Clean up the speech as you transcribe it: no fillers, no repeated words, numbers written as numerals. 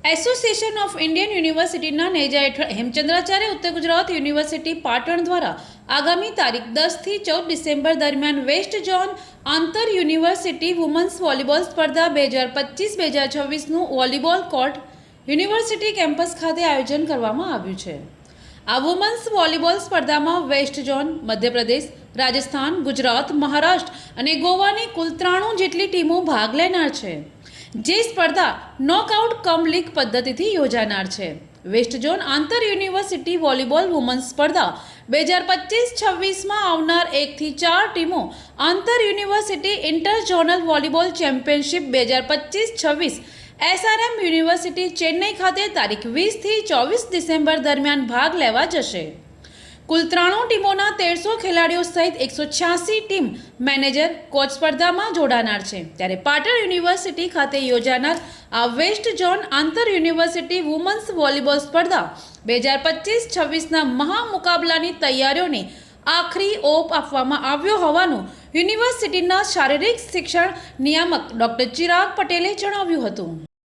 Association of Indian યુનિવર્સિટીના નેજા હેઠળ હેમચંદ્રાચાર્ય ઉત્તર ગુજરાત યુનિવર્સિટી પાટણ દ્વારા આગામી તારીખ 10થી 14 ડિસેમ્બર દરમિયાન વેસ્ટ ઝોન આંતર યુનિવર્સિટી વુમન્સ વોલીબોલ સ્પર્ધા 2025-2026નું વોલીબોલ કોર્ટ યુનિવર્સિટી કેમ્પસ ખાતે આયોજન કરવામાં આવ્યું છે। આ વુમન્સ વોલીબોલ સ્પર્ધામાં વેસ્ટ ઝોન, મધ્યપ્રદેશ, રાજસ્થાન, ગુજરાત, મહારાષ્ટ્ર અને ગોવાની કુલ 93 જેટલી ટીમો ભાગ લેનાર છે, જે સ્પર્ધા નોકઆઉટ કમ લીગ પદ્ધતિથી યોજાનાર છે। વેસ્ટ ઝોન આંતર યુનિવર્સિટી વોલીબોલ વુમન્સ સ્પર્ધા 2025-26માં આવનાર 1 થી 4 ટીમો આંતર university inter zonal volleyball championship 2025-26 SRM university Chennai ખાતે તારીખ 20 થી 24 ડિસેમ્બર દરમિયાન ભાગ લેવા જશે। કુલ 93 ટીમોના 1300 ખેલાડીઓ સહિત 186 ટીમ મેનેજર કોચ સ્પર્ધામાં જોડાનાર છે। ત્યારે પાટણ યુનિવર્સિટી ખાતે યોજાનાર આ વેસ્ટ ઝોન આંતર યુનિવર્સિટી વુમન્સ વોલીબોલ સ્પર્ધા 2025-26ના મહા મુકાબલાની તૈયારીઓને આખરી ઓપ આપવામાં આવ્યો હોવાનું યુનિવર્સિટીના શારીરિક શિક્ષણ નિયામક ડોક્ટર ચિરાગ પટેલે જણાવ્યું હતું।